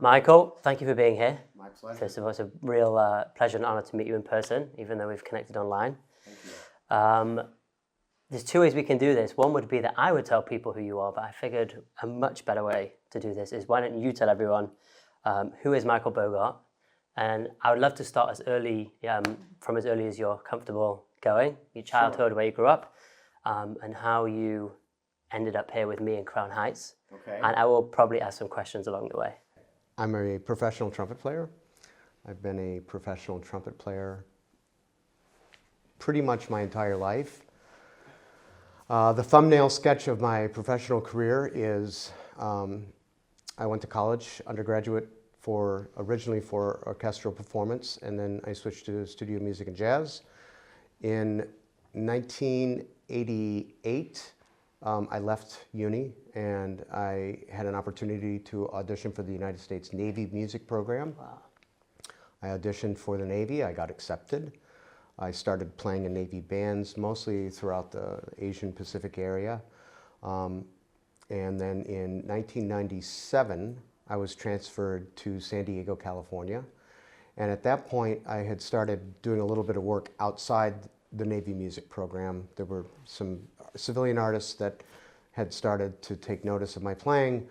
Michael, thank you for being here. My pleasure. First of all, it's a real pleasure and honor to meet you in person, even though we've connected online. Thank you. There's two ways we can do this. One would be that I would tell people who you are, but I figured a much better way to do this is why don't you tell everyone who is Michael Bogart? And I would love to start as early, from as early as you're comfortable going, your childhood, where you grew up, and how you ended up here with me in Crown Heights. Okay. And I will probably ask some questions along the way. I'm a professional trumpet player. I've been a professional trumpet player pretty much my entire life. The thumbnail sketch of my professional career is I went to college, undergraduate, originally for orchestral performance, and then I switched to studio music and jazz. In 1988, I left uni and I had an opportunity to audition for the United States Navy music program. Wow. I auditioned for the Navy, I got accepted. I started playing in Navy bands, mostly throughout the Asian Pacific area. And then in 1997, I was transferred to San Diego, California. And at that point, I had started doing a little bit of work outside the Navy music program. There were some civilian artists that had started to take notice of my playing.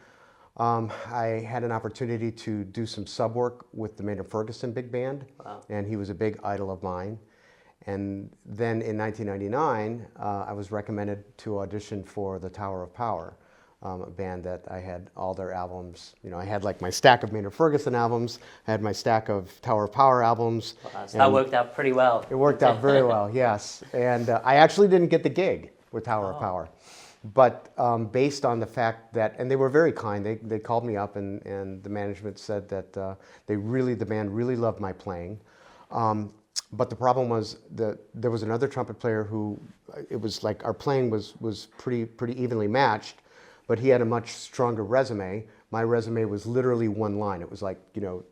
I had an opportunity to do some sub work with the Maynard Ferguson big band, Wow. and he was a big idol of mine. And then in 1999, I was recommended to audition for the Tower of Power, a band that I had all their albums. You know, I had like my stack of Maynard Ferguson albums, I had my stack of Tower of Power albums. Wow, so that worked out pretty well. It worked out very well, yes. And I actually didn't get the gig with Tower of Power. But based on the fact that, and they were very kind, they called me up and the management said that the band really loved my playing. But the problem was that there was another trumpet player who, it was like our playing was pretty evenly matched, but he had a much stronger resume. My resume was literally one line. It was like,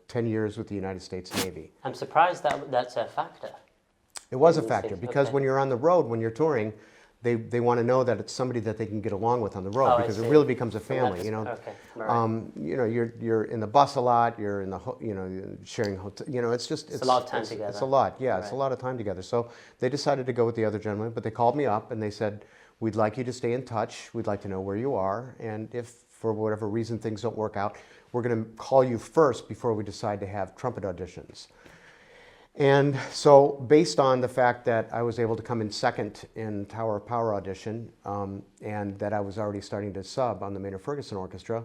10 years with the United States Navy. I'm surprised that's a factor. It was a factor because Okay. when you're on the road, when you're touring, they want to know that it's somebody that they can get along with on the road, Oh, I because it see. really becomes a From that family, Okay. Right. You're in the bus a lot, you're in the sharing hotel, it's a lot of time it's together. a lot, yeah, it's a Right. lot of time together. So they decided to go with the other gentleman, but they called me up and they said, we'd like you to stay in touch, we'd like to know where you are, and if for whatever reason things don't work out, we're going to call you first before we decide to have trumpet auditions. And so based on the fact that I was able to come in second in Tower of Power audition, and that I was already starting to sub on the Maynard Ferguson Orchestra,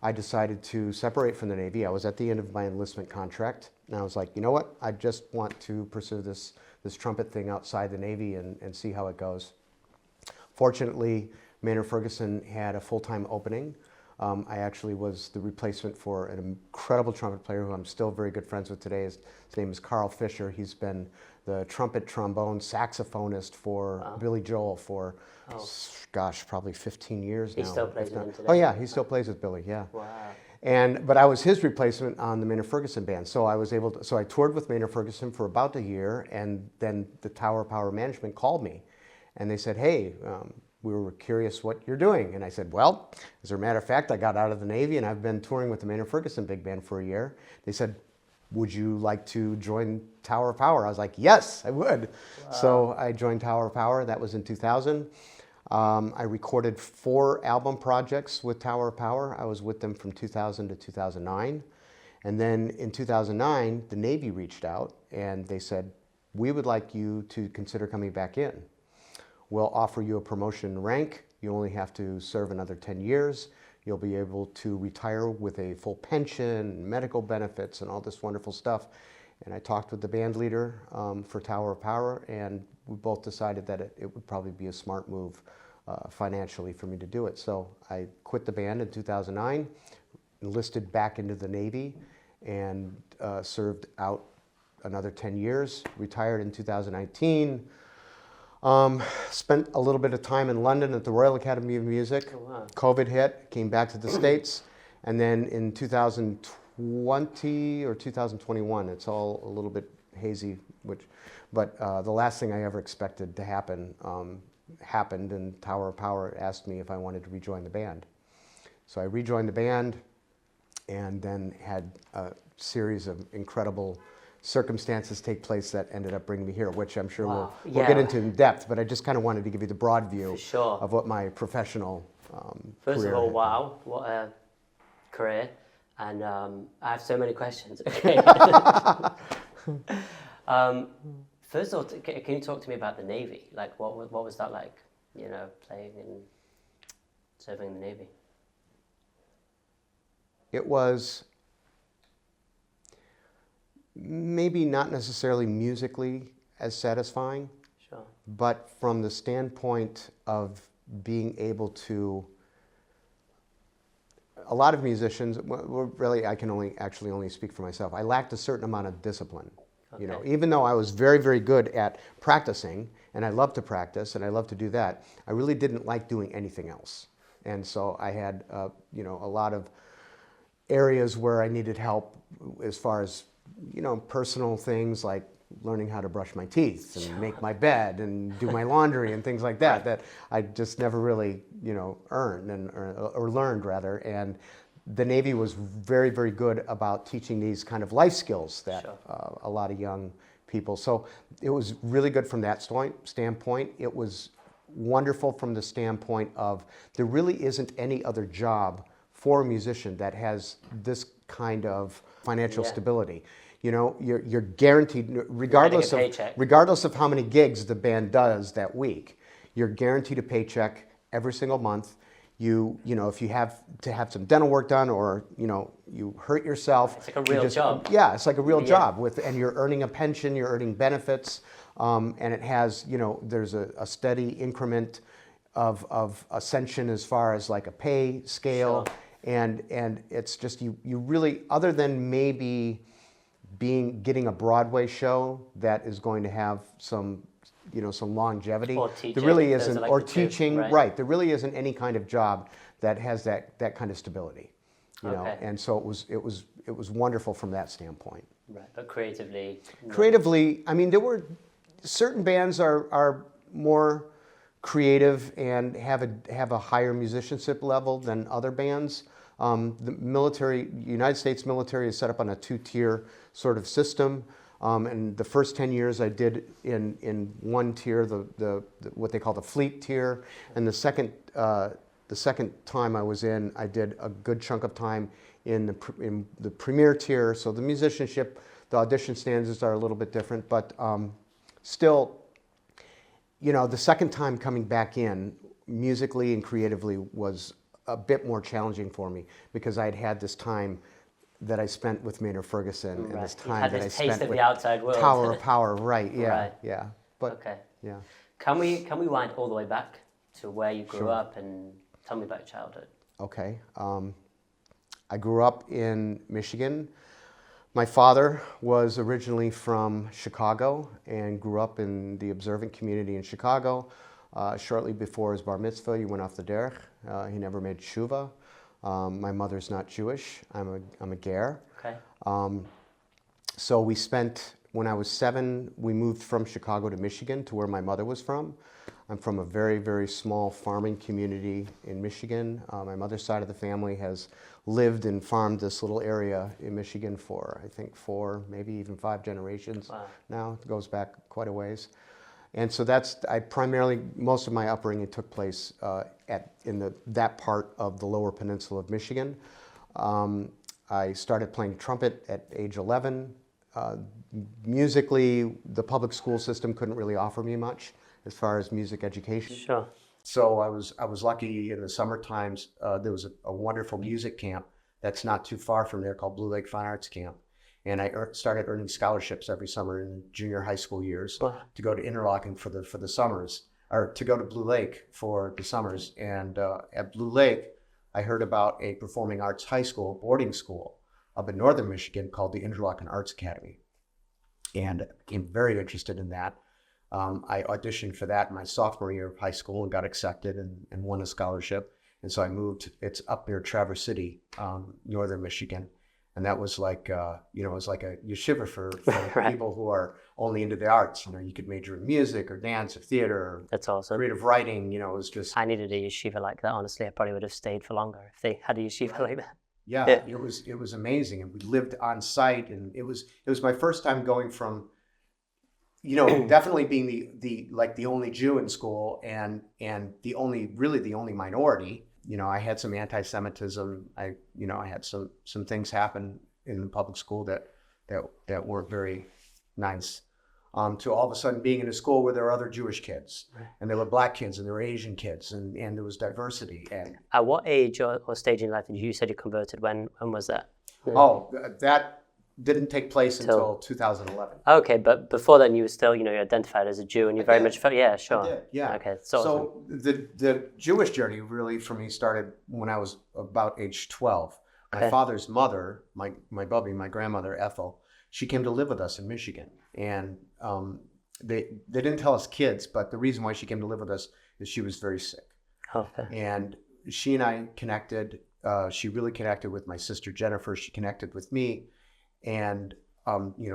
I decided to separate from the Navy. I was at the end of my enlistment contract, and I was like, you know what, I just want to pursue this trumpet thing outside the Navy and see how it goes. Fortunately, Maynard Ferguson had a full-time opening. I actually was the replacement for an incredible trumpet player who I'm still very good friends with today. His name is Carl Fisher. He's been the trumpet, trombone, saxophonist for Billy Joel for, probably 15 years now. He still plays with him today? Oh yeah, he still plays with Billy, yeah. Wow. But I was his replacement on the Maynard Ferguson band, so I was able to. So I toured with Maynard Ferguson for about a year, and then the Tower of Power management called me, and they said, "Hey, we were curious what you're doing." And I said, "Well, as a matter of fact, I got out of the Navy and I've been touring with the Maynard Ferguson big band for a year." They said, "Would you like to join Tower of Power?" I was like, "Yes, I would." Wow. So I joined Tower of Power. That was in 2000. I recorded 4 album projects with Tower of Power. I was with them from 2000 to 2009. And then in 2009, the Navy reached out and they said, "We would like you to consider coming back in. We'll offer you a promotion in rank. You only have to serve another 10 years. You'll be able to retire with a full pension, medical benefits, and all this wonderful stuff." And I talked with the band leader for Tower of Power, and we both decided that it would probably be a smart move financially for me to do it. So I quit the band in 2009, enlisted back into the Navy, and served out another 10 years, retired in 2019. Spent a little bit of time in London at the Royal Academy of Music. Oh, wow. COVID hit, came back to the States, and then in 2020 or 2021, it's all a little bit hazy, but the last thing I ever expected to happen happened, and Tower of Power asked me if I wanted to rejoin the band. So I rejoined the band, and then had a series of incredible circumstances take place that ended up bringing me here, which I'm sure we'll get into in depth, but I just kind of wanted to give you the broad view of what my professional First career of all, had. wow, what a career. And I have so many questions. Okay. First of all, can you talk to me about the Navy? Like, what was that like, you know, playing and serving in the Navy? It was maybe not necessarily musically as satisfying, but from the standpoint of being able to, a lot of musicians, really I can only speak for myself, I lacked a certain amount of discipline. You know, even though I was very, very good at practicing, and I love to practice, and I love to do that, I really didn't like doing anything else. And so I had, you know, a lot of areas where I needed help as far as, you know, personal things like learning how to brush my teeth and make my bed and do my laundry and things like that, that I just never really, you know, earned or learned rather. And the Navy was very, very good about teaching these kind of life skills that a lot of young people. So it was really good from that standpoint. It was wonderful from the standpoint of there really isn't any other job for a musician that has this kind of financial stability. You know, you're guaranteed, regardless of how many gigs the band does that week, you're guaranteed a paycheck every single month. You know, if you have to have some dental work done, or you know, you hurt yourself, it's like a real job. Yeah, it's like a real job and you're earning a pension, you're earning benefits, and it has, you know, there's a steady increment of ascension as far as like a pay scale, and it's just you really, other than maybe getting a Broadway show that is going to have some, you know, some longevity. Or teaching. There really isn't, like or teaching, right. There really isn't any kind of job that has that kind of stability, you know. And so it was wonderful from that standpoint. Right, but creatively. Creatively, I mean, there were certain bands are more creative and have a higher musicianship level than other bands. The military, United States military, is set up on a 2-tier sort of system, and the first 10 years I did in one tier, the what they call the fleet tier, and the second time I was in, I did a good chunk of time in the premier tier. So the musicianship, the audition standards are a little bit different, but still, you know, the second time coming back in, musically and creatively, was a bit more challenging for me because I'd had this time that I spent with Maynard Ferguson and this time that I spent with the outside world. Tower of Power, right? Yeah, yeah. But yeah. Can we wind all the way back to where you grew up and tell me about your childhood? Okay. I grew up in Michigan. My father was originally from Chicago and grew up in the observant community in Chicago. Shortly before his bar mitzvah, he went off the derech. He never made tshuva. My mother's not Jewish. I'm a ger. Okay. So we spent, when I was 7, we moved from Chicago to Michigan, to where my mother was from. I'm from a very, very small farming community in Michigan. My mother's side of the family has lived and farmed this little area in Michigan for, I think, 4, maybe even 5 generations. Wow. Now. It goes back quite a ways. And so most of my upbringing took place in that part of the lower peninsula of Michigan. I started playing trumpet at age 11. Musically, the public school system couldn't really offer me much as far as music education. Sure. So I was lucky in the summer times. There was a wonderful music camp that's not too far from there called Blue Lake Fine Arts Camp. And I started earning scholarships every summer in junior high school years to go to Interlochen for the summers, or to go to Blue Lake for the summers. And at Blue Lake, I heard about a performing arts high school, boarding school, up in northern Michigan called the Interlochen Arts Academy. And I became very interested in that. I auditioned for that in my sophomore year of high school and got accepted and won a scholarship. And so I moved, it's up near Traverse City, northern Michigan. And that was like, it was like a yeshiva for right. people who are only into the arts. You know, you could major in music or dance or theater or That's awesome. creative writing. You know, it was just... I needed a yeshiva like that, honestly. I probably would have stayed for longer if they had a yeshiva like that. Yeah, it was amazing, and we lived on site, and it was my first time going from, definitely being the only Jew in school, and the only minority. I had some anti-Semitism. I had some things happen in the public school that weren't very nice. To all of a sudden being in a school where there were other Jewish kids, and there were black kids, and there were Asian kids, and there was diversity. And at what age or stage in life did you said you converted? When was that? Oh, that didn't take place until 2011. Okay, but before then you were still, you identified as a Jew, and you very much felt, yeah, sure. I did, yeah. Okay, so the Jewish journey really for me started when I was about age 12. My father's mother, my bubby, my grandmother Ethel, she came to live with us in Michigan, and they didn't tell us kids, but the reason why she came to live with us is she was very sick. Okay. And she and I connected. She really connected with my sister Jennifer. She connected with me, and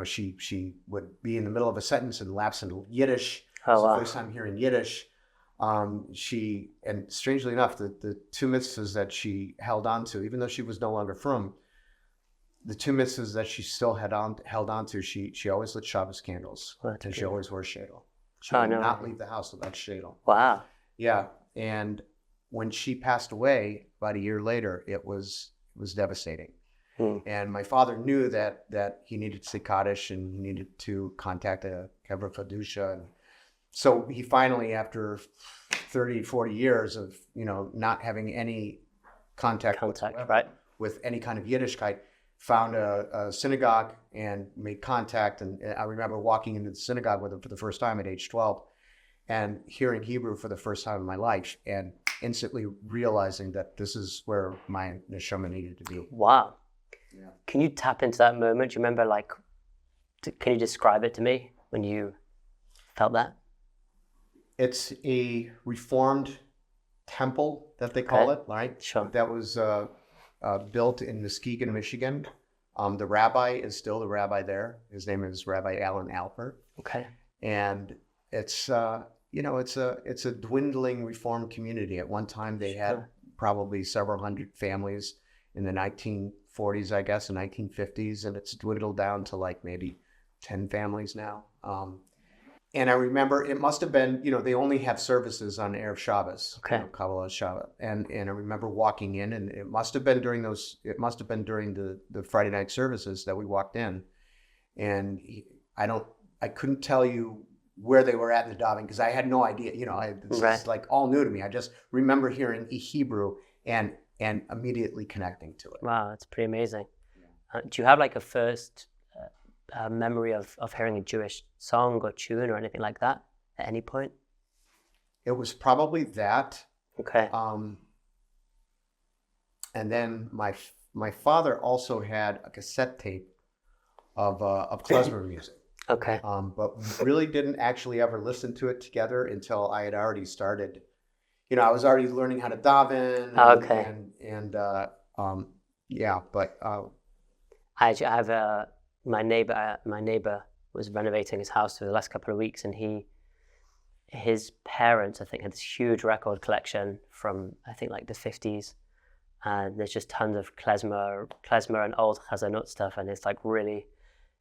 she would be in the middle of a sentence and lapse into Yiddish. Oh, wow. The first time hearing Yiddish. And strangely enough, the two mitzvahs that she held on to, even though she was no longer from, the two mitzvahs that she still held on to, she always lit Shabbos candles, and she always wore shadel. She would not leave the house without shadel. Wow. Yeah, and when she passed away about a year later, it was devastating. And my father knew that he needed to say Kaddish, and he needed to contact a Kever Kadusha. And so he finally, after 30, 40 years of not having any contact right, with any kind of Yiddishkeit, found a synagogue and made contact. And I remember walking into the synagogue with him for the first time at age 12 and hearing Hebrew for the first time in my life, and instantly realizing that this is where my neshama needed to be. Wow. Yeah. Can you tap into that moment? Do you remember, can you describe it to me when you felt that? It's a reformed temple that they call it, right? Sure. That was built in Muskegon, Michigan. The rabbi is still the rabbi there. His name is Rabbi Alan Alper. Okay. And it's it's a dwindling Reformed community. At one time, they had probably several hundred families in the 1940s, I guess, and 1950s, and it's dwindled down to maybe 10 families now. And I remember it must have been, they only have services on Erev Shabbos, Kabbalah Shabbat. And I remember walking in, and it must have been during the Friday night services that we walked in. And I couldn't tell you where they were at in the davening because I had no idea. It's all new to me. I just remember hearing Hebrew and immediately connecting to it. Wow, that's pretty amazing. Do you have a first memory of hearing a Jewish song or tune or anything like that at any point? It was probably that. Okay. And then my father also had a cassette tape of klezmer music. Okay. But we really didn't actually ever listen to it together until I had already started. I was already learning how to daven. I have my neighbor was renovating his house for the last couple of weeks, and his parents, I think, had this huge record collection from, I think, the 50s. And there's just tons of klezmer and old Chazanut stuff. And it's really,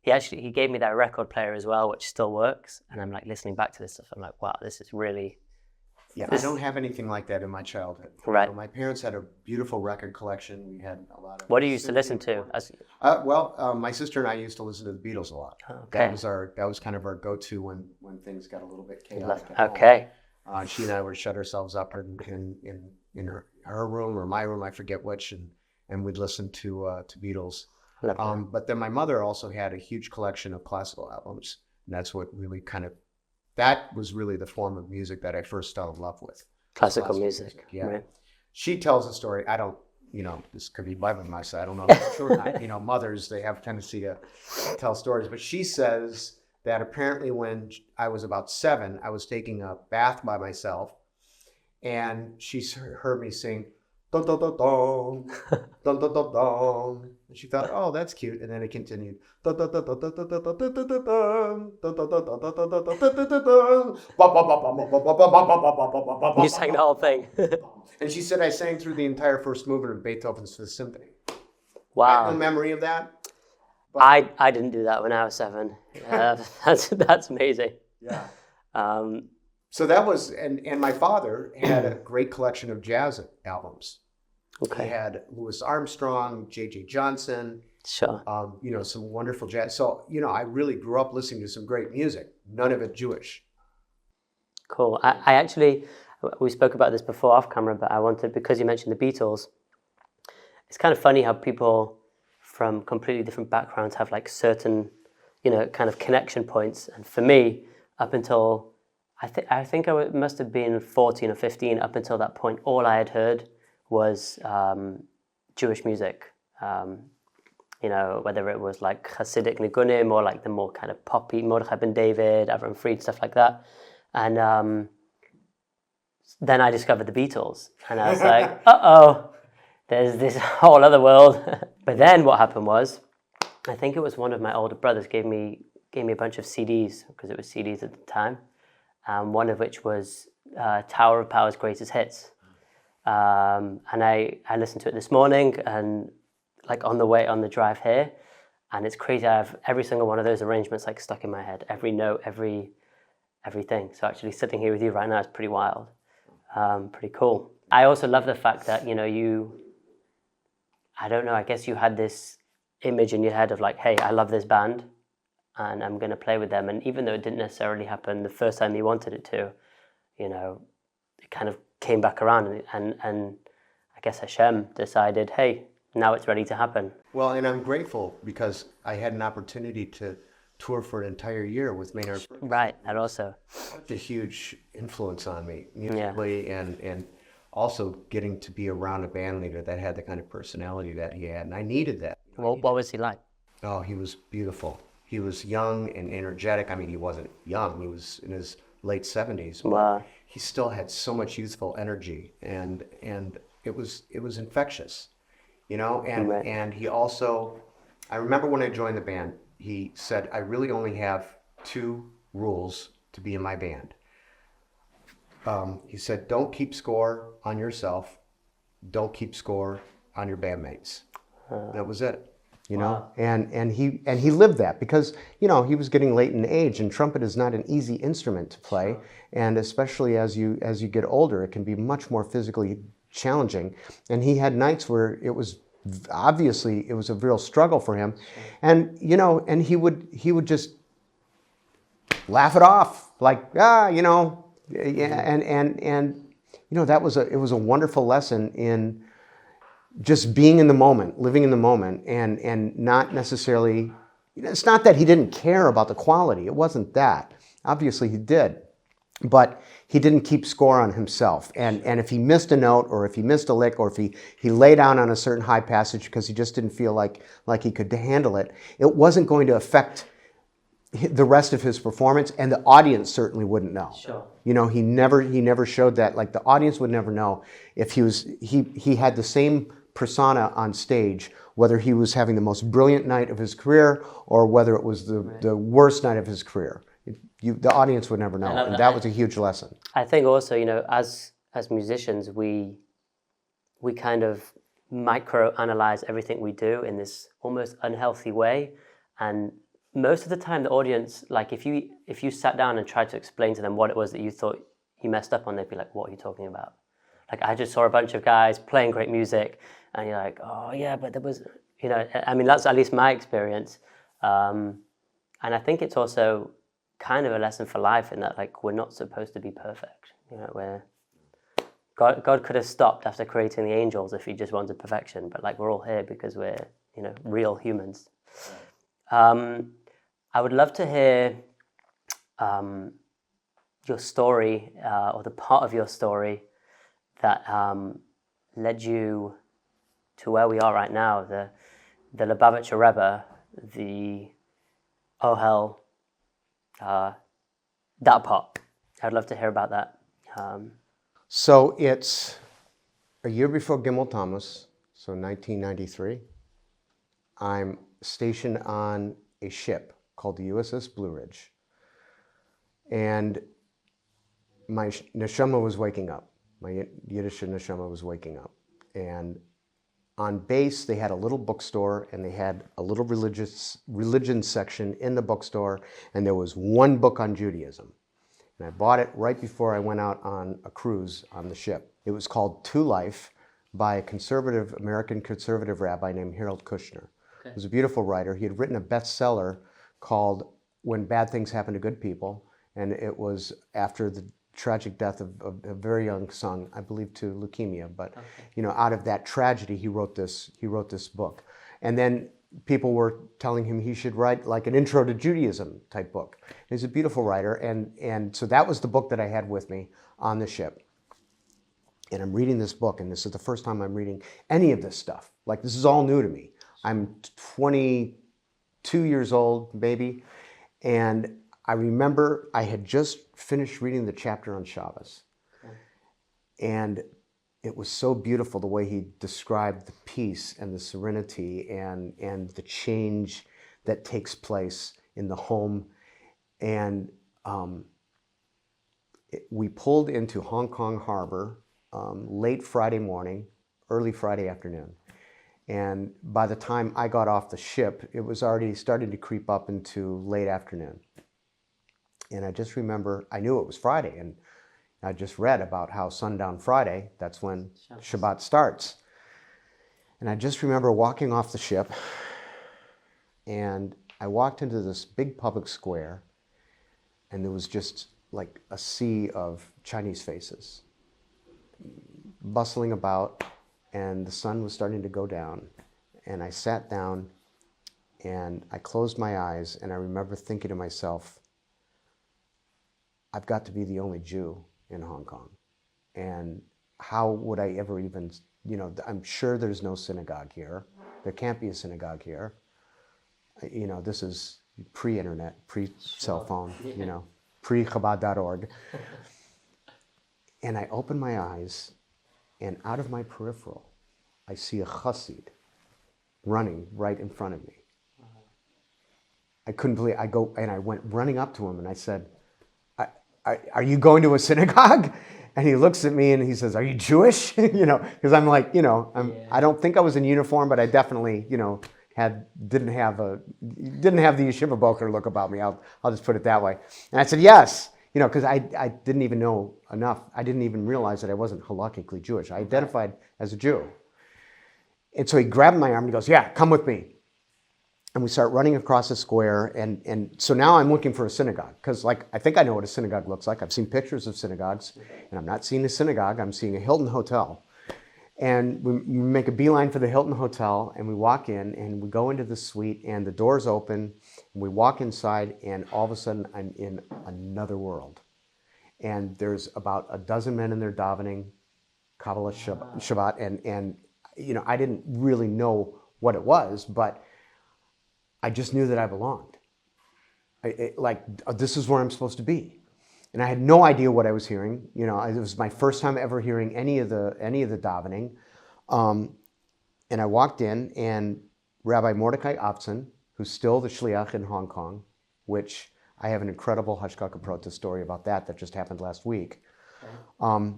he gave me that record player as well, which still works. And I'm listening back to this stuff. I'm wow, this is really... Yeah, I don't have anything like that in my childhood. Right. My parents had a beautiful record collection. We had a lot of... What do you used to listen to? My sister and I used to listen to the Beatles a lot. Okay. That was kind of our go-to when things got a little bit chaotic. Okay. She and I would shut ourselves up in her room or my room, I forget which, and we'd listen to Beatles. But then my mother also had a huge collection of classical albums, and that's what really that was really the form of music that I first fell in love with. Classical music. Yeah. Right. She tells a story. I don't, this could be Bible on my side. I don't know if it's true or not. Mothers, they have a tendency to tell stories. But she says that apparently when I was about 7, I was taking a bath by myself, and she heard me sing, dun dun dun dun, dun dun dun dun. And she thought, oh, that's cute. And then it continued. You sang the whole thing. And she said I sang through the entire first movement of Beethoven's Fifth Symphony. I have no Wow. memory of that. I didn't do that when I was 7. That's amazing. Yeah. Um, So that was, and my father had a great collection of jazz albums. He okay. had Louis Armstrong, J.J. Johnson, Sure. some wonderful jazz. So, I really grew up listening to some great music, none of it Jewish. Cool. I actually, we spoke about this before off camera, but I wanted, because you mentioned the Beatles, it's kind of funny how people from completely different backgrounds have like certain, kind of connection points. And for me, up until, I think must have been 14 or 15, up until that point, all I had heard was Jewish music. Whether it was like Hasidic Niggunim or like the more kind of poppy Mordechai Ben David, Avram Fried, stuff like that. And then I discovered the Beatles, and I was like, uh-oh, there's this whole other world. But then what happened was, I think it was one of my older brothers gave me a bunch of CDs, because it was CDs at the time, one of which was Tower of Power's Greatest Hits. And I listened to it this morning, and like on the drive here, and it's crazy. I have every single one of those arrangements like stuck in my head, every note, everything. So actually sitting here with you right now is pretty wild, pretty cool. I also love the fact that, I don't know, I guess you had this image in your head of like, hey, I love this band and I'm going to play with them. And even though it didn't necessarily happen the first time you wanted it to, it kind of came back around, and I guess Hashem decided, hey, now it's ready to happen. Well, and I'm grateful because I had an opportunity to tour for an entire year with Maynard Ferguson. Right, that also. Such a huge influence on me musically, and also getting to be around a band leader that had the kind of personality that he had, and I needed that. Well, what was he like? Oh, he was beautiful. He was young and energetic. I mean, he wasn't young. He was in his late 70s. Wow. He still had so much youthful energy, and it was infectious, and Right. and he also, I remember when I joined the band, he said, I really only have 2 rules to be in my band. He said, don't keep score on yourself, don't keep score on your bandmates. That was it. Wow. And he lived that, because he was getting late in age, and trumpet is not an easy instrument to play. Sure. And especially as you get older, it can be much more physically challenging. And he had nights where it was obviously a real struggle for him. Sure. And and he would just laugh it off, like yeah, and that was it was a wonderful lesson in just being in the moment, living in the moment, and not necessarily, it's not that he didn't care about the quality. It wasn't that. Obviously he did, but he didn't keep score on himself. And if he missed a note, or if he missed a lick, or if he lay down on a certain high passage because he just didn't feel like he could handle it, it wasn't going to affect the rest of his performance, and the audience certainly wouldn't know. Sure. He never showed that. Like, the audience would never know if he had the same persona on stage, whether he was having the most brilliant night of his career or whether it was the worst night of his career. The audience would never know, and that was a huge lesson. I think also, as musicians, we kind of micro-analyze everything we do in this almost unhealthy way, and most of the time the audience, like if you sat down and tried to explain to them what it was that you thought you messed up on, they'd be like, what are you talking about? Like, I just saw a bunch of guys playing great music, and you're like, oh yeah, but there was, I mean, that's at least my experience. And I think it's also kind of a lesson for life, in that, like, we're not supposed to be perfect. God could have stopped after creating the angels if he just wanted perfection, but like, we're all here because we're, real humans. I would love to hear your story, or the part of your story that led you to where we are right now, the Lubavitcher Rebbe, the Ohel, that part. I'd love to hear about that. So it's a year before Gimel Tammuz, so 1993. I'm stationed on a ship called the USS Blue Ridge, and my neshama was waking up. My Yiddish neshama was waking up, and on base, they had a little bookstore, and they had a little religion section in the bookstore, and there was one book on Judaism. And I bought it right before I went out on a cruise on the ship. It was called To Life by a American conservative rabbi named Harold Kushner. Okay. He was a beautiful writer. He had written a bestseller called When Bad Things Happen to Good People, and it was after the tragic death of a very young son, I believe to leukemia. But okay. Out of that tragedy, he wrote this book. And then people were telling him he should write like an Intro to Judaism type book. He's a beautiful writer, and so that was the book that I had with me on the ship. And I'm reading this book, and this is the first time I'm reading any of this stuff. Like, this is all new to me. I'm 22 years old, maybe, and I remember I had just finished reading the chapter on Shabbos. Okay. And it was so beautiful the way he described the peace and the serenity and the change that takes place in the home. And we pulled into Hong Kong Harbor late Friday morning, early Friday afternoon. And by the time I got off the ship, it was already starting to creep up into late afternoon. And I just remember, I knew it was Friday, and I just read about how sundown Friday, that's when Shabbat starts. And I just remember walking off the ship, and I walked into this big public square, and there was just like a sea of Chinese faces bustling about, and the sun was starting to go down. And I sat down, and I closed my eyes, and I remember thinking to myself, I've got to be the only Jew in Hong Kong. And how would I ever even, I'm sure there's no synagogue here. There can't be a synagogue here. This is pre-internet, pre-cell phone, pre-Chabad.org. And I open my eyes, and out of my peripheral, I see a chassid running right in front of me. I couldn't believe, I went running up to him, and I said, are you going to a synagogue? And he looks at me and he says, are you Jewish? Because I'm like, I don't think I was in uniform, but I definitely, didn't have the yeshiva boker look about me. I'll just put it that way. And I said, yes, because I didn't even know enough. I didn't even realize that I wasn't halakhically Jewish. I identified as a Jew. And so he grabbed my arm and he goes, yeah, come with me. And we start running across the square, and so now I'm looking for a synagogue, because I think I know what a synagogue looks like. I've seen pictures of synagogues, and I'm not seeing a synagogue, I'm seeing a Hilton Hotel. And we make a beeline for the Hilton Hotel, and we walk in, and we go into the suite, and the doors open, and we walk inside, and all of a sudden I'm in another world. And there's about a dozen men in there davening, Kabbalah Shabbat, and I didn't really know what it was, but I just knew that I belonged. This is where I'm supposed to be. And I had no idea what I was hearing. It was my first time ever hearing any of the davening. And I walked in, and Rabbi Mordecai Opson, who's still the shliach in Hong Kong, which I have an incredible Hashgacha Prota story about that just happened last week. Whoever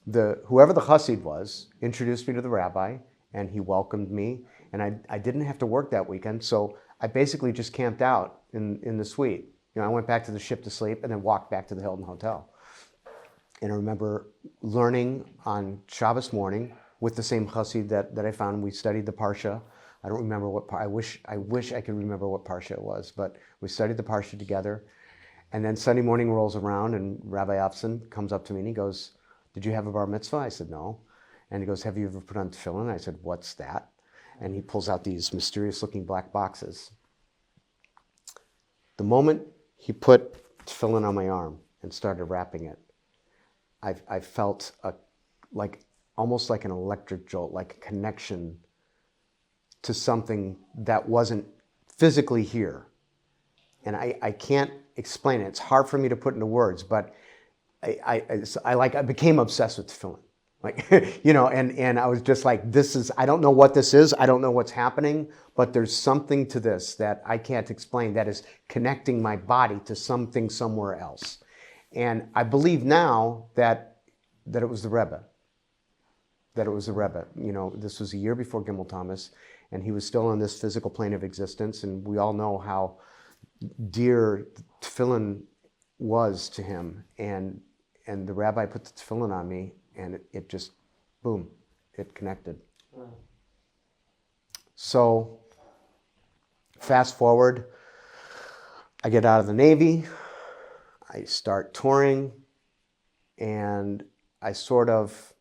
the chassid was introduced me to the rabbi, and he welcomed me. And I didn't have to work that weekend, so I basically just camped out in the suite. I went back to the ship to sleep and then walked back to the Hilton Hotel. And I remember learning on Shabbos morning with the same chassid that I found. We studied the Parsha. I don't remember what I wish I could remember what Parsha it was, but we studied the Parsha together. And then Sunday morning rolls around, and Rabbi Opson comes up to me and he goes, "Did you have a bar mitzvah?" I said, "No." And he goes, "Have you ever put on tefillin?" I said, "What's that?" And he pulls out these mysterious-looking black boxes. The moment he put tefillin on my arm and started wrapping it, I felt almost like an electric jolt, like a connection to something that wasn't physically here. And I can't explain it. It's hard for me to put into words, but I became obsessed with tefillin. And I was just like, I don't know what this is. I don't know what's happening, but there's something to this that I can't explain that is connecting my body to something somewhere else. And I believe now that it was the Rebbe. that it was a Rebbe. You know, this was a year before Gimel Thomas, and he was still on this physical plane of existence, and we all know how dear tefillin was to him, and the rabbi put the tefillin on me, and it just, boom, it connected. Wow. So, fast forward, I get out of the Navy, I start touring, and I sort of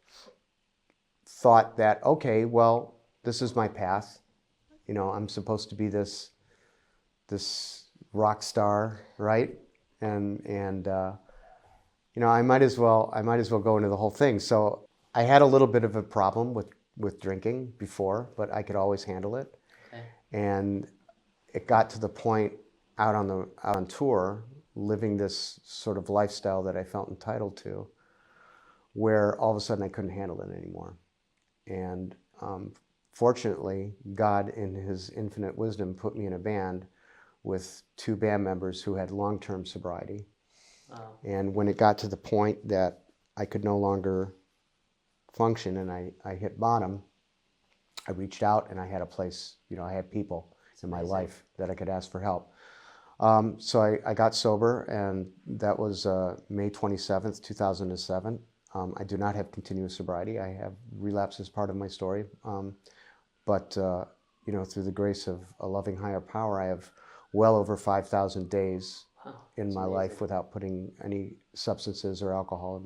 thought that, okay, well, this is my path. You know, I'm supposed to be this rock star, right? And you know, I might as well go into the whole thing. So I had a little bit of a problem with drinking before, but I could always handle it. Okay. And it got to the point out on tour, living this sort of lifestyle that I felt entitled to, where all of a sudden I couldn't handle it anymore. And fortunately, God in his infinite wisdom put me in a band with 2 band members who had long-term sobriety. Wow. And when it got to the point that I could no longer function and I hit bottom, I reached out and I had a place, you know, I had people in my life that I could ask for help. So I got sober, and that was May 27th, 2007. I do not have continuous sobriety. I have relapse as part of my story. But you know, through the grace of a loving higher power, I have well over 5,000 days in my life without putting any substances or alcohol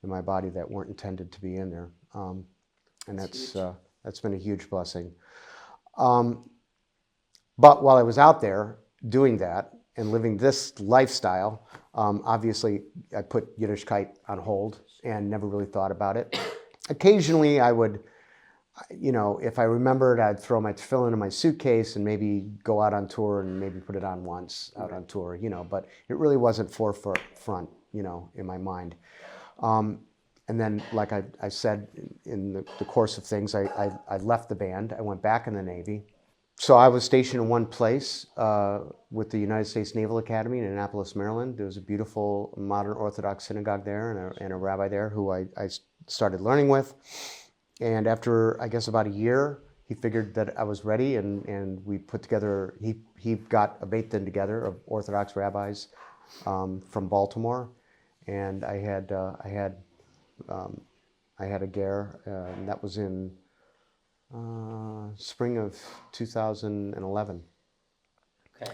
in my body that weren't intended to be in there. And that's been a huge blessing. But while I was out there doing that and living this lifestyle, obviously I put Yiddishkeit on hold and never really thought about it. Occasionally I would, you know, if I remembered, I'd throw my tefillin in my suitcase and maybe go out on tour and maybe put it on once out on tour, you know, but it really wasn't forefront, you know, in my mind. And then, like I said, in the course of things, I left the band. I went back in the Navy. So I was stationed in one place with the United States Naval Academy in Annapolis, Maryland. There was a beautiful modern Orthodox synagogue there and a rabbi there who I started learning with. And after, I guess, about a year, he figured that I was ready, and we put together, he got a Beit Din together of Orthodox rabbis from Baltimore. And I had a ger, and that was in spring of 2011. Okay.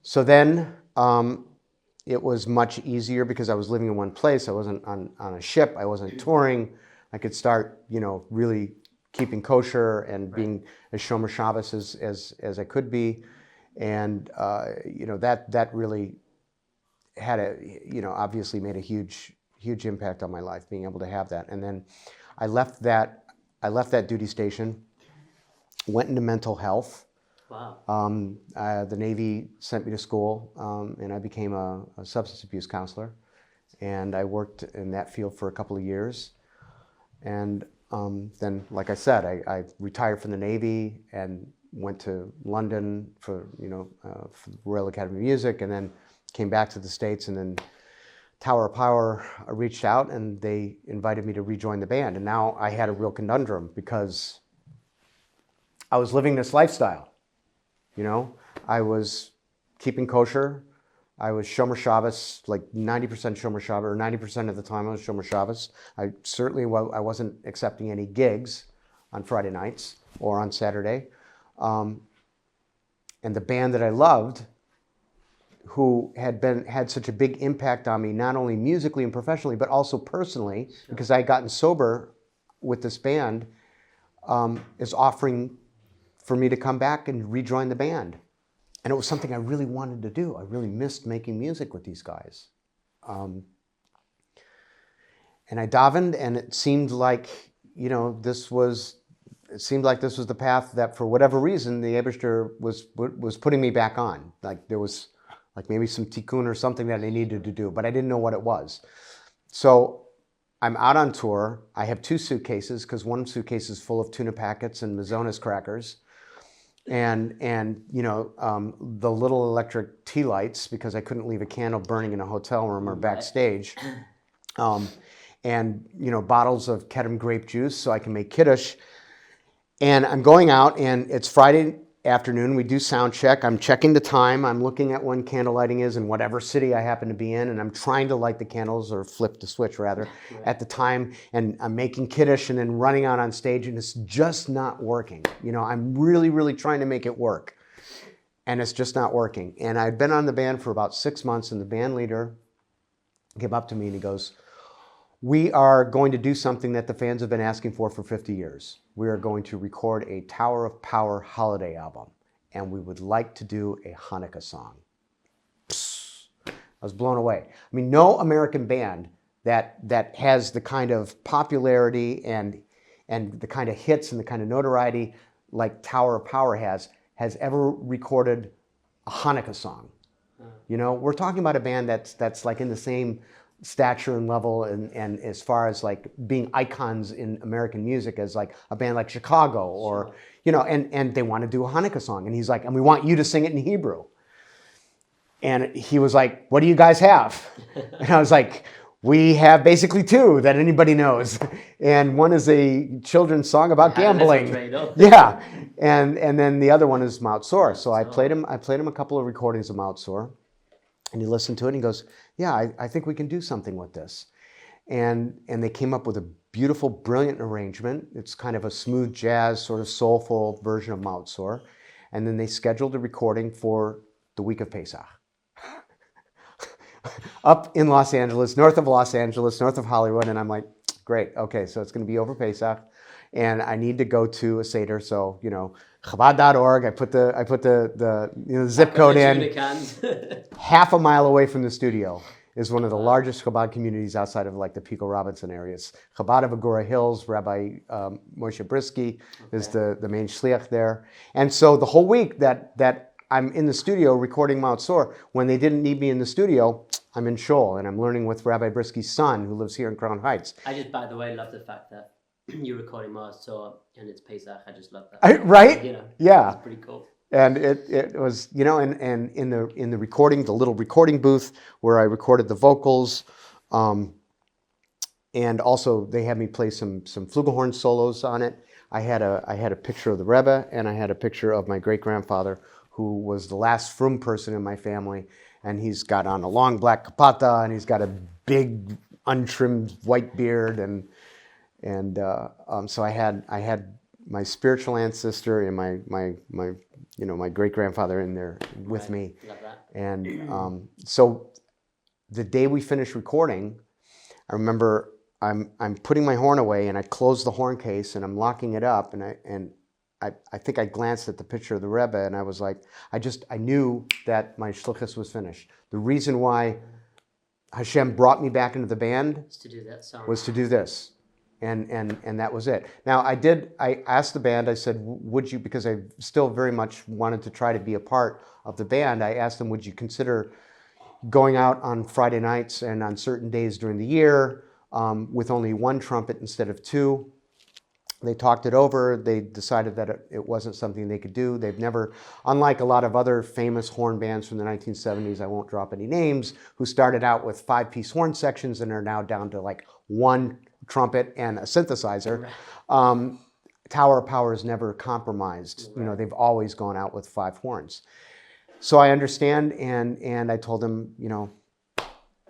So then it was much easier because I was living in one place. I wasn't on a ship. I wasn't touring. I could start, you know, really keeping kosher and being as Shomer Shabbos as I could be. And, you know, that really had you know, obviously made a huge impact on my life, being able to have that. And then I left that duty station, went into mental health. Wow. The Navy sent me to school, and I became a substance abuse counselor. And I worked in that field for a couple of years. And then, like I said, I retired from the Navy and went to London for the Royal Academy of Music, and then came back to the States, and then Tower of Power reached out and they invited me to rejoin the band. And now I had a real conundrum because I was living this lifestyle. You know, I was keeping kosher. I was Shomer Shabbos, like 90% Shomer Shabbos, or 90% of the time I was Shomer Shabbos. I wasn't accepting any gigs on Friday nights or on Saturday. And the band that I loved, who had such a big impact on me, not only musically and professionally, but also personally, because I had gotten sober with this band, is offering for me to come back and rejoin the band. And it was something I really wanted to do. I really missed making music with these guys. And I davened, and it seemed like, this was the path that, for whatever reason, the Eibishter was putting me back on. Like there was like maybe some tikkun or something that I needed to do, but I didn't know what it was. So I'm out on tour. I have 2 suitcases, because one suitcase is full of tuna packets and Mazonas crackers. And the little electric tea lights, because I couldn't leave a candle burning in a hotel room or backstage. and bottles of Kedem grape juice so I can make kiddush. And I'm going out, and it's Friday afternoon. We do sound check. I'm checking the time. I'm looking at when candle lighting is in whatever city I happen to be in, and I'm trying to light the candles, or flip the switch rather, at the time. And I'm making kiddush and then running out on stage, and it's just not working. I'm really, really trying to make it work, and it's just not working. And I'd been on the band for about 6 months, and the band leader came up to me and he goes, "We are going to do something that the fans have been asking for 50 years. We are going to record a Tower of Power holiday album, and we would like to do a Hanukkah song." I was blown away. I mean, no American band that has the kind of popularity and the kind of hits and the kind of notoriety like Tower of Power has ever recorded a Hanukkah song. We're talking about a band that's like in the same stature and level and as far as like being icons in American music as like a band like Chicago or and they want to do a Hanukkah song, and he's like, "And we want you to sing it in Hebrew." And he was like, "What do you guys have?" And I was like, "We have basically two that anybody knows, and one is a children's song about gambling." Yeah, and then the other one is Mount Sore. So I played him a couple of recordings of Mount Sore. And he listened to it and he goes, "Yeah, I think we can do something with this." And they came up with a beautiful, brilliant arrangement. It's kind of a smooth jazz, sort of soulful version of Mount Sore. And then they scheduled a recording for the week of Pesach. Up in Los Angeles, north of Hollywood. And I'm like, great, okay, so it's going to be over Pesach. And I need to go to a Seder, so, Chabad.org. I put the zip code in. Half a mile away from the studio is one of the largest Chabad communities outside of like the Pico Robinson areas. Chabad of Agora Hills, Rabbi Moshe Brisky is the main shliach there. And so the whole week that I'm in the studio recording Mount Sore, when they didn't need me in the studio, I'm in Shul and I'm learning with Rabbi Brisky's son, who lives here in Crown Heights. I just, by the way, love the fact that you're recording Mount Sore and it's Pesach. I just love that. Right? Yeah. It's pretty cool. And it was, and in the recording, the little recording booth where I recorded the vocals, and also they had me play some flugelhorn solos on it. I had a picture of the Rebbe, and I had a picture of my great grandfather, who was the last frum person in my family, and he's got on a long black kapata, and he's got a big untrimmed white beard, and so I had my spiritual ancestor and my great grandfather in there with me. Love that. And so the day we finished recording, I remember I'm putting my horn away and I close the horn case and I'm locking it up, and I think I glanced at the picture of the Rebbe and I was like, I knew that my shlichus was finished. The reason why Hashem brought me back into the band was to do this. And that was it. Now I asked the band, I said, would you, because I still very much wanted to try to be a part of the band, I asked them, would you consider going out on Friday nights and on certain days during the year with only one trumpet instead of two? They talked it over. They decided that it wasn't something they could do. They've never, unlike a lot of other famous horn bands from the 1970s, I won't drop any names, who started out with 5-piece horn sections and are now down to like one trumpet and a synthesizer. Right. Tower of Power has never compromised. Right. They've always gone out with 5 horns. So I understand, and I told them,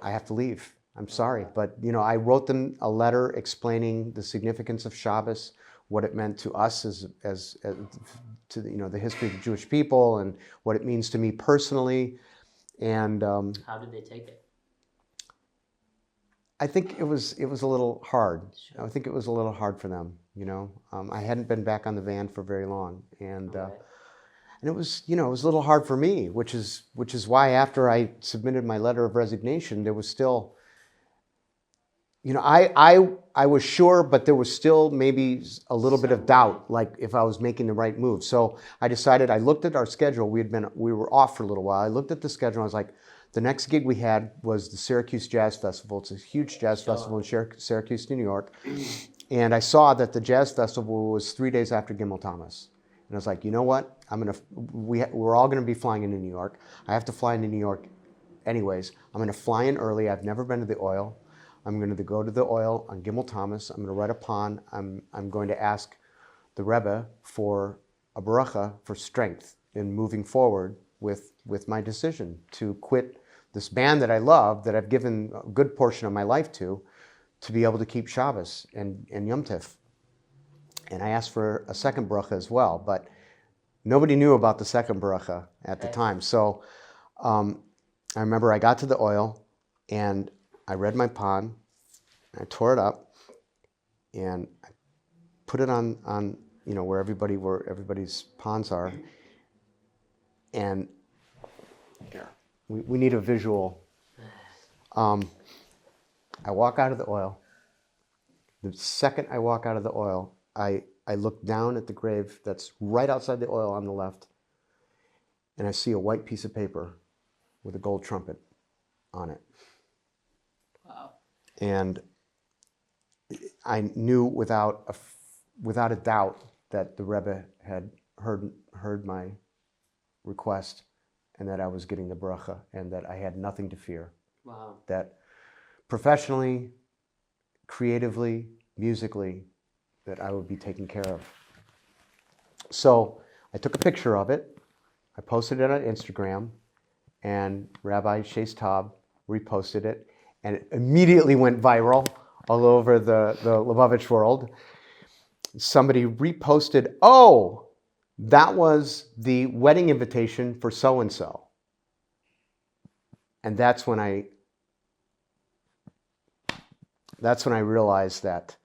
I have to leave. I'm sorry, but I wrote them a letter explaining the significance of Shabbos, what it meant to us as to the history of the Jewish people, and what it means to me personally. And how did they take it? I think it was a little hard. Sure. I think it was a little hard for them. I hadn't been back on the van for very long, and it was it was a little hard for me, which is why after I submitted my letter of resignation, there was still, I was sure, but there was still maybe a little bit of doubt, like if I was making the right move. So I decided. I looked at our schedule. We were off for a little while. I looked at the schedule. And I was like, the next gig we had was the Syracuse Jazz Festival. It's a huge jazz festival in Syracuse, New York. And I saw that the Jazz Festival was 3 days after Gimel Tammuz. And I was like, you know what? We're all going to be flying into New York. I have to fly into New York anyways. I'm going to fly in early. I've never been to the Oil. I'm going to go to the oil on Gimel Thomas. I'm going to write a pon. I'm going to ask the Rebbe for a bracha for strength in moving forward with my decision to quit this band that I love, that I've given a good portion of my life to be able to keep Shabbos and Yom Tif. And I asked for a second bracha as well, but nobody knew about the second bracha at the time. So I remember I got to the oil and I read my pon, I tore it up, and I put it on where everybody's pons are. And we need a visual. I walk out of the oil. The second I walk out of the oil, I look down at the grave that's right outside the oil on the left, and I see a white piece of paper with a gold trumpet on it. Wow. And I knew without a doubt that the Rebbe had heard my request, and that I was getting the bracha, and that I had nothing to fear. Wow. That professionally, creatively, musically, that I would be taken care of. So I took a picture of it, I posted it on Instagram, and Rabbi Shais Taub reposted it, and it immediately went viral all over the Lubavitch world. Somebody reposted, "Oh, that was the wedding invitation for so-and-so." And that's when I realized that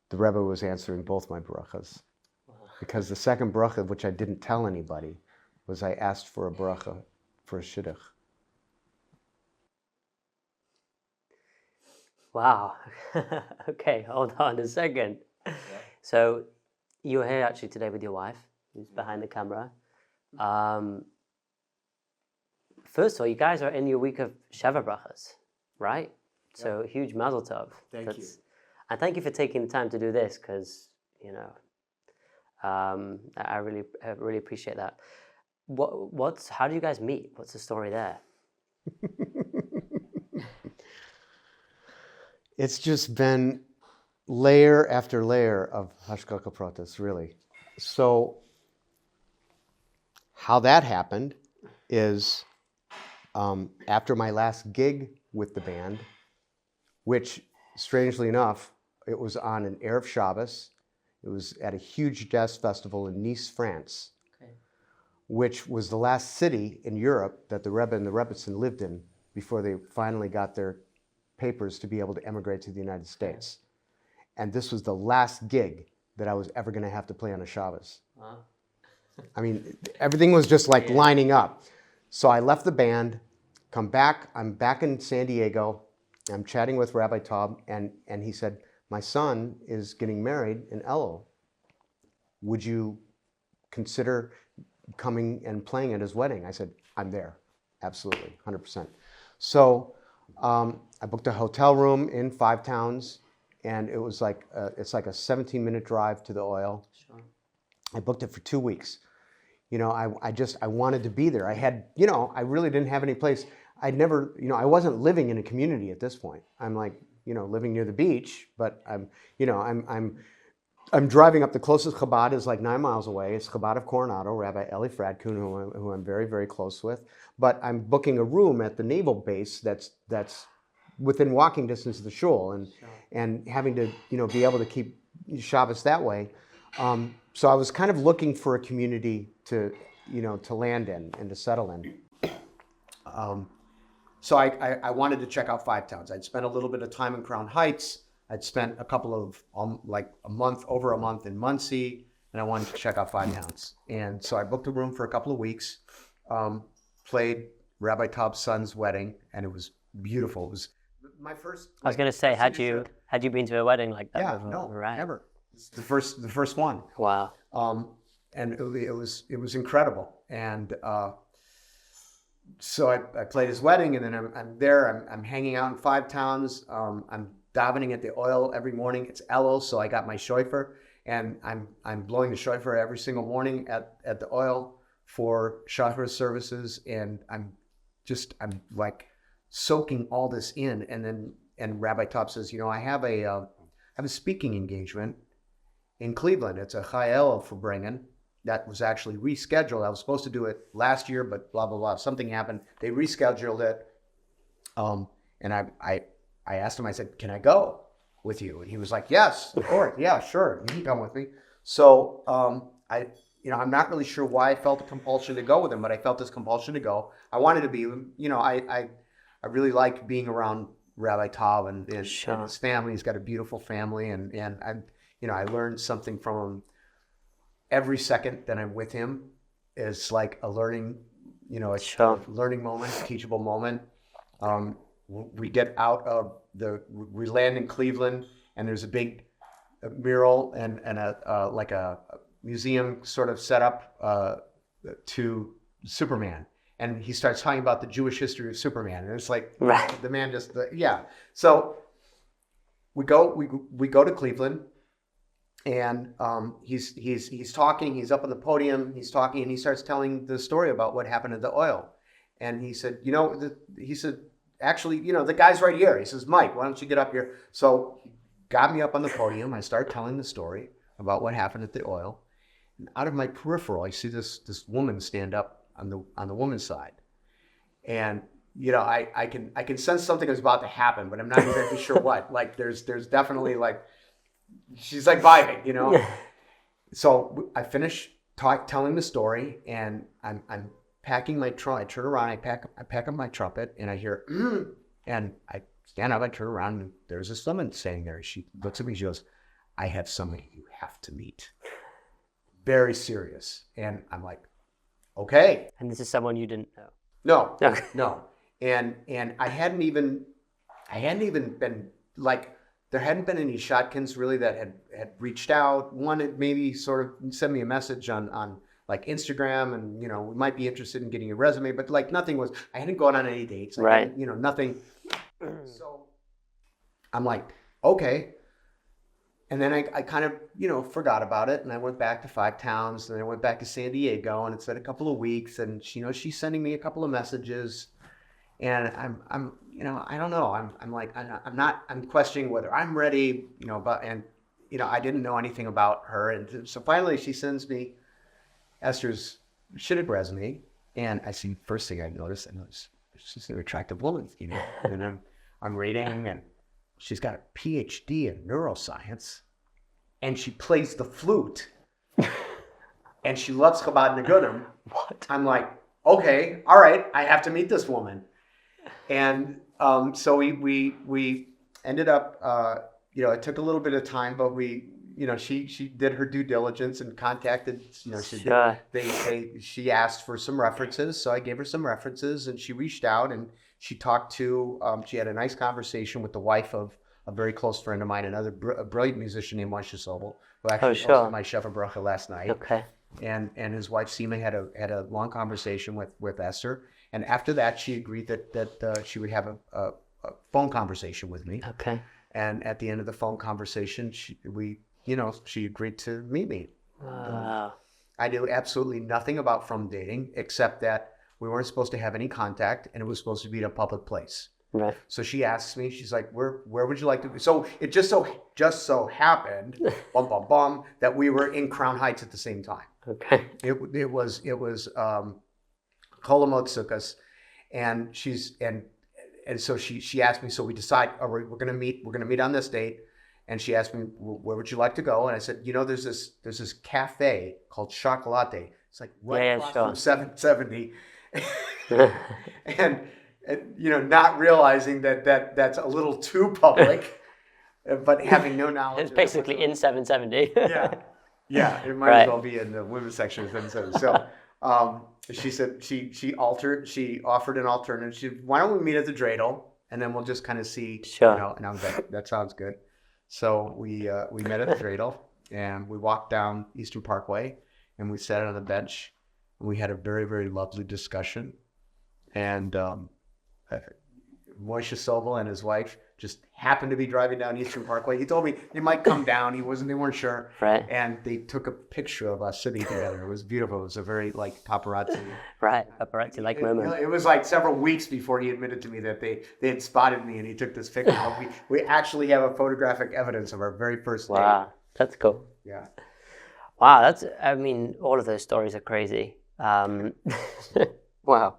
the Rebbe was answering both my brachas. Wow. Because the second bracha, which I didn't tell anybody, was I asked for a bracha for a shidduch. Wow. Okay, hold on a second. Yeah. So you're here actually today with your wife, who's behind the camera. First of all, you guys are in your week of Sheva Brachas, right? Yep. So huge mazel tov. Thank you. And thank you for taking the time to do this, because, I really appreciate that. How do you guys meet? What's the story there? It's just been layer after layer of hashgacha pratis, really. So how that happened is after my last gig with the band, which, strangely enough, it was on an Erev Shabbos. It was at a huge jazz festival in Nice, France, okay, which was the last city in Europe that the Rebbe and the Rebbetzin lived in before they finally got their papers to be able to emigrate to the United States. And this was the last gig that I was ever going to have to play on a Shabbos. Wow. I mean, everything was just like lining up. So I left the band, come back, I'm back in San Diego, I'm chatting with Rabbi Taub, and he said, "My son is getting married in Elul. Would you consider coming and playing at his wedding?" I said, "I'm there, absolutely, 100%. So I booked a hotel room in Five Towns, and it was like it's like a 17-minute drive to the oil. Sure. I booked it for 2 weeks. I wanted to be there. I had, I really didn't have any place. I'd never, I wasn't living in a community at this point. I'm like, living near the beach, but I'm driving up. The closest Chabad is like 9 miles away. It's Chabad of Coronado, Rabbi Eli Fradkun, who I'm very, very close with. But I'm booking a room at the naval base that's within walking distance of the shul, and having to, be able to keep Shabbos that way. So I was kind of looking for a community to land in and to settle in. So I wanted to check out Five Towns. I'd spent a little bit of time in Crown Heights. I'd spent a couple of, over a month in Muncie, and I wanted to check out Five Towns. And so I booked a room for a couple of weeks, played Rabbi Taub's son's wedding, and it was beautiful. It was my first. I was going to say, had you been to a wedding like that? Yeah, before? no, right. Never. It's the first one. Wow. And it was incredible. And so I played his wedding, and then I'm there. I'm hanging out in Five Towns. I'm davening at the oil every morning. It's Elul, so I got my shofar, and I'm blowing the shofar every single morning at the oil for shofar services, and I'm like soaking all this in, and then and Rabbi Top says, I have a speaking engagement in Cleveland. It's a Chayel for bringing that was actually rescheduled. I was supposed to do it last year, but blah, blah, blah. Something happened. They rescheduled it. And I asked him, I said, can I go with you? And he was like, yes, of course. Yeah, sure. You can come with me. So I'm not really sure why I felt a compulsion to go with him, but I felt this compulsion to go. I wanted to be, I really like being around Rabbi Tav and his family. He's got a beautiful family, and I learned something from him. Every second that I'm with him is like a learning, a learning moment, a teachable moment. We get out of we land in Cleveland, and there's a big mural and a museum sort of set up to Superman. And he starts talking about the Jewish history of Superman. And it's like, the man just, So we go to Cleveland, and he's talking, he's up on the podium, he's talking, and he starts telling the story about what happened to the oil. And he said, actually, the guy's right here. He says, Mike, why don't you get up here? So he got me up on the podium. I start telling the story about what happened at the oil. And out of my peripheral, I see this woman stand up on the woman's side. And, I can sense something is about to happen, but I'm not exactly sure what. Like, there's definitely like, she's like vibing, So I finish telling the story, and I'm packing my trunk. I turn around, I pack up my trumpet, and I hear, and I stand up, I turn around, and there's this woman standing there. She looks at me, she goes, I have somebody you have to meet. Very serious. And I'm like, okay. And this is someone you didn't know? No, Okay. no. And I hadn't even been like, there hadn't been any Shotkins really that had reached out. One had maybe sort of sent me a message on like Instagram, and we might be interested in getting a resume, but like nothing was. I hadn't gone on any dates. Right. Nothing. So I'm like, okay. And then I kind of I'm about it, and I went back to 5 towns, and I went back to San Diego, and it's been a couple of weeks, and she's sending me a couple of messages, and I'm I don't know. I'm like, I'm questioning whether I'm ready, I didn't know anything about her. And so finally she sends me Esther's shitted resume. And I see, first thing I notice she's an attractive woman, and I'm reading, and she's got a PhD in neuroscience, and she plays the flute, and she loves Chabad Niggunim. What? I'm like, okay, all right, I have to meet this woman. And so we ended up, it took a little bit of time, but she did her due diligence and contacted, she asked for some references. So I gave her some references, and she reached out, and she talked to, she had a nice conversation with the wife of a very close friend of mine, another brilliant musician named Moshe Sobel, who actually hosted my Sheva Bracha last night. Okay. And his wife Seema had a long conversation with Esther. And after that, she agreed that she would have a phone conversation with me. Okay. And at the end of the phone conversation, she agreed to meet me. Wow. I knew absolutely nothing about from dating, except that we weren't supposed to have any contact, and it was supposed to be in a public place. Right. So she asks me, she's like, where would you like to be? So it just so happened, that we were in Crown Heights at the same time. Okay. It was Kolamot Sukkos, and so she asked me. So we decide, all right, we're gonna meet on this date. And she asked me, where would you like to go? And I said, there's this cafe called Chocolate. It's like across from 770, and not realizing that's a little too public, but having no knowledge. It's basically in 770. Yeah, it might as well be in the women's section of 770. So she said she offered an alternative. She said, why don't we meet at the dreidel, and then we'll just kind of see. Sure. And I was like, that sounds good. So we met at the dreidel, and we walked down Eastern Parkway, and we sat on the bench, and we had a very, very lovely discussion. And Moshe Sobel and his wife just happened to be driving down Eastern Parkway. He told me they might come down. They weren't sure. Right. And they took a picture of us sitting together. It was beautiful. It was a very like paparazzi. Right, paparazzi-like moment. It was like several weeks before he admitted to me that they had spotted me and he took this picture. We actually have a photographic evidence of our very first date. Wow, that's cool. Yeah. Wow, all of those stories are crazy. Wow.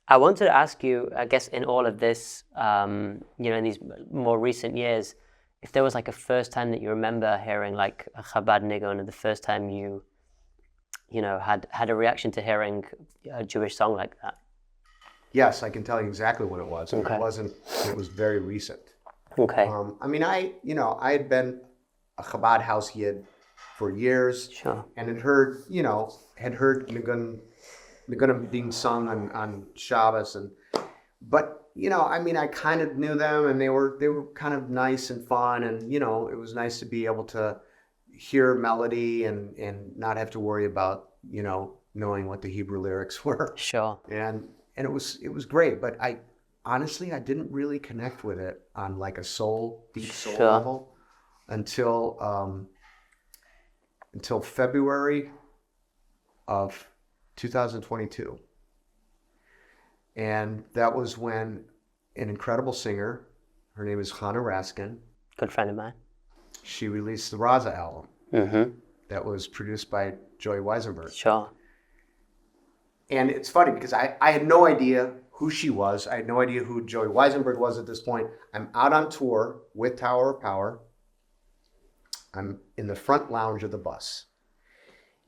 I wanted to ask you, I guess in all of this, in these more recent years, if there was like a first time that you remember hearing like a Chabad Niggun, and the first time you had a reaction to hearing a Jewish song like that. Yes, I can tell you exactly what it was. Okay. It was very recent. Okay. I had been a Chabad house yid for years. Sure. And had heard Niggunim being sung on Shabbos, but I kind of knew them, and they were kind of nice and fun, and it was nice to be able to hear melody and not have to worry about knowing what the Hebrew lyrics were. Sure. And it was great, but I honestly didn't really connect with it on like a deep soul Sure. level until February of 2022. And that was when an incredible singer, her name is Hannah Raskin, Good friend of mine. she released the Raza album Mm-hmm. that was produced by Joey Weisenberg. Sure. And it's funny because I had no idea who she was. I had no idea who Joey Weisenberg was at this point. I'm out on tour with Tower of Power. I'm in the front lounge of the bus.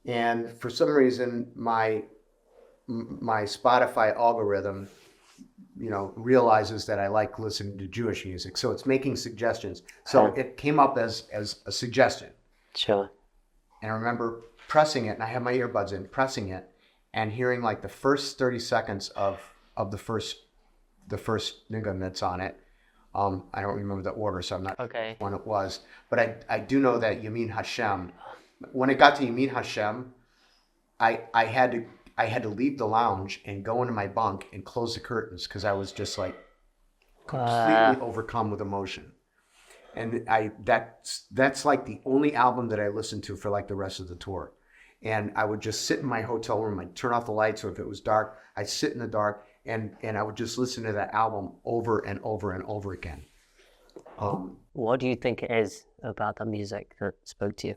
And for some reason, my Spotify algorithm, realizes that I like listening to Jewish music. So it's making suggestions. So it came up as a suggestion. Sure. And I remember pressing it, and I had my earbuds in, pressing it, and hearing like the first 30 seconds of the first niggun that's on it. I don't remember the order, so I'm not Okay. when it was. But I do know that Yamin Hashem. When it got to Yamin Hashem, I had to leave the lounge and go into my bunk and close the curtains because I was just like completely overcome with emotion. And that's like the only album that I listened to for like the rest of the tour. And I would just sit in my hotel room, I'd turn off the lights, or if it was dark, I'd sit in the dark and I would just listen to that album over and over and over again. What do you think it is about the music that spoke to you?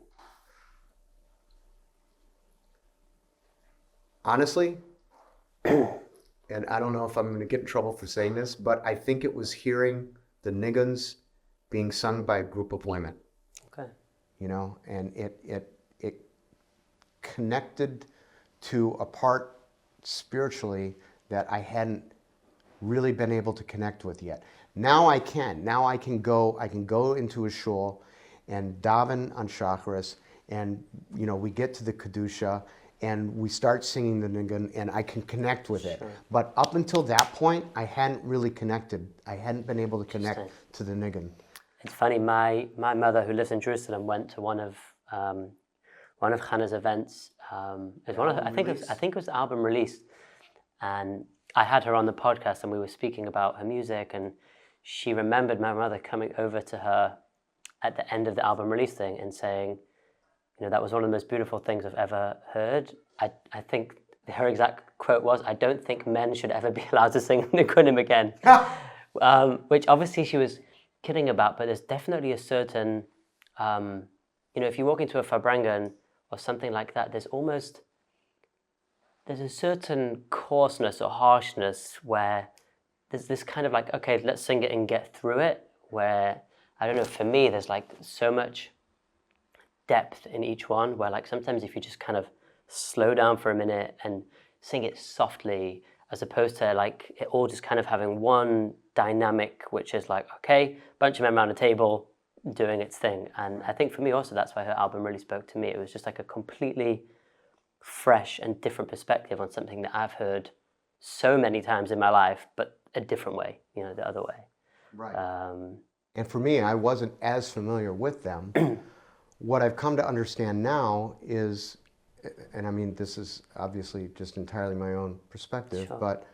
Honestly, and I don't know if I'm going to get in trouble for saying this, but I think it was hearing the nigguns being sung by a group of women. Okay. And it connected to a part spiritually that I hadn't really been able to connect with yet. Now I can. Now I can go into a shul and daven on Shacharis, and we get to the Kedusha and we start singing the niggun, and I can connect with it. Sure. But up until that point, I hadn't really connected. I hadn't been able to connect to the niggun. It's funny. My mother, who lives in Jerusalem, went to one of Hannah's events. It was I think it was the album release, and I had her on the podcast, and we were speaking about her music, and she remembered my mother coming over to her at the end of the album release thing and saying, that was one of the most beautiful things I've ever heard. I think her exact quote was, "I don't think men should ever be allowed to sing Niggunim again," which obviously she was kidding about, but there's definitely a certain, if you walk into a Farbrengen or something like that, there's a certain coarseness or harshness where there's this kind of like, okay, let's sing it and get through it, where, I don't know, for me, there's like so much depth in each one, where like sometimes if you just kind of slow down for a minute and sing it softly, as opposed to like it all just kind of having one dynamic, which is like, okay, bunch of men around a table doing its thing. And I think for me also, that's why her album really spoke to me. It was just like a completely fresh and different perspective on something that I've heard so many times in my life, but a different way, the other way. Right. And for me, I wasn't as familiar with them. What I've come to understand now is, and I mean, this is obviously just entirely my own perspective, Sure. but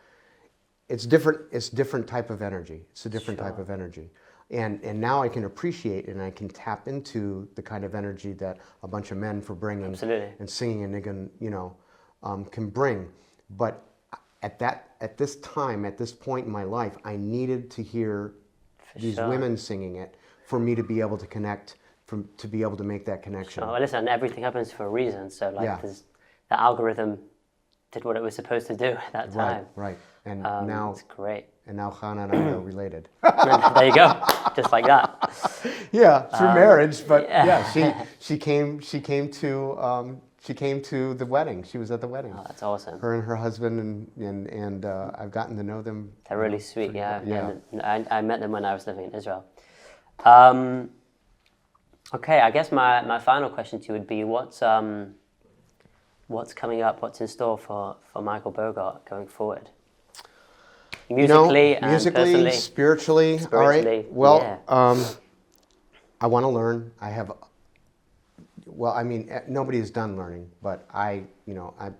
it's different. It's different type of energy. It's a different type Sure. of energy. And now I can appreciate and I can tap into the kind of energy that a bunch of men for bringing Absolutely. and singing and niggun, can bring. But at this time, at this point in my life, I needed to hear these sure. women singing it for me to be able to connect, to be able to make that connection. Oh, well, listen, everything happens for a reason. So, like, Yeah. the algorithm did what it was supposed to do at that time. Right. And now It's great. and now Hannah and I are related. There you go, just like that. Yeah, through marriage, but yeah. she came to the wedding. She was at the wedding. Oh, that's awesome. Her and her husband, and I've gotten to know them. They're really sweet, yeah. Yeah. And I met them when I was living in Israel. Okay, I guess my final question to you would be, what's coming up? What's in store for Michael Bogart going forward? Musically and personally. spiritually. All right. Well, I want to learn. Nobody's done learning, but I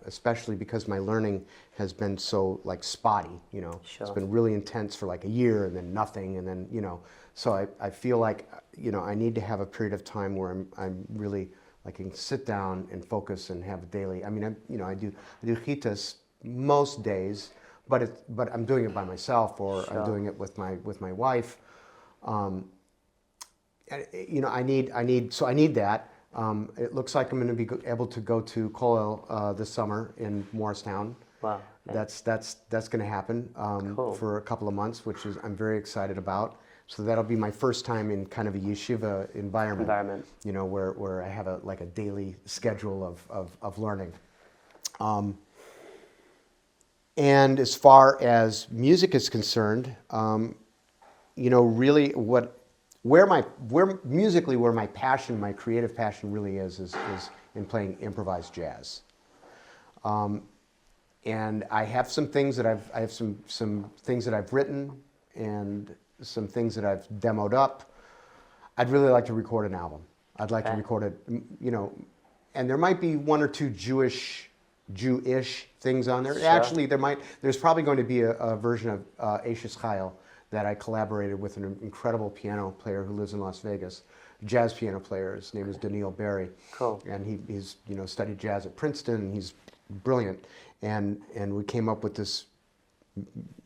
especially because my learning has been so like spotty, Sure. It's been really intense for like a year and then nothing, and then, so I feel like, I need to have a period of time where I'm really, like, can sit down and focus and have a daily, I do chitas most days, but I'm doing it by myself, or Sure. I'm doing it with my wife. I need that. It looks like I'm going to be able to go to Kollel this summer in Morristown. Wow. Okay. That's going to happen Cool. for a couple of months, which I'm very excited about. So that'll be my first time in kind of a yeshiva environment. Where I have a daily schedule of learning. And as far as music is concerned, really where my passion, my creative passion really is in playing improvised jazz. And I have some things that I have some things that I've written and some things that I've demoed up. I'd really like to record an album. I'd like to record it, and there might be one or two Jewish things on there. Sure. Actually, there's probably going to be a version of Ashes Chayil that I collaborated with an incredible piano player who lives in Las Vegas, jazz piano player. His name is Daniil Berry. Cool. And he's studied jazz at Princeton, and he's brilliant. And we came up with this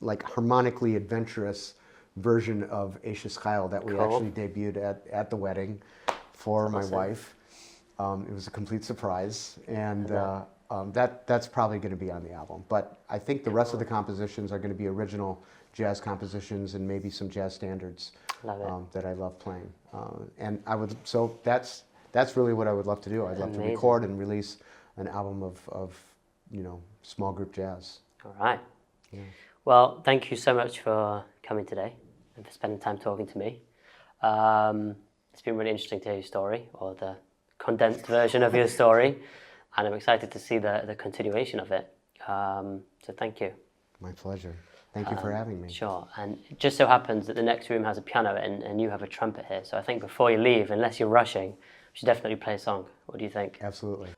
like harmonically adventurous version of Ashes Chayil that we Cool. actually debuted at the wedding for my Awesome. wife. It was a complete surprise, and that's probably going to be on the album. But I think the rest of the compositions are going to be original jazz compositions and maybe some jazz standards Love it. that I love playing. And that's really what I would love to do. I'd love to Amazing. record and release an album of small group jazz. All right. Yeah. Well, thank you so much for coming today and for spending time talking to me. It's been really interesting to hear your story, or the condensed version of your story, and I'm excited to see the continuation of it. So thank you. My pleasure. Thank you for having me. Sure. And it just so happens that the next room has a piano and you have a trumpet here. So I think before you leave, unless you're rushing, we should definitely play a song. What do you think? Absolutely.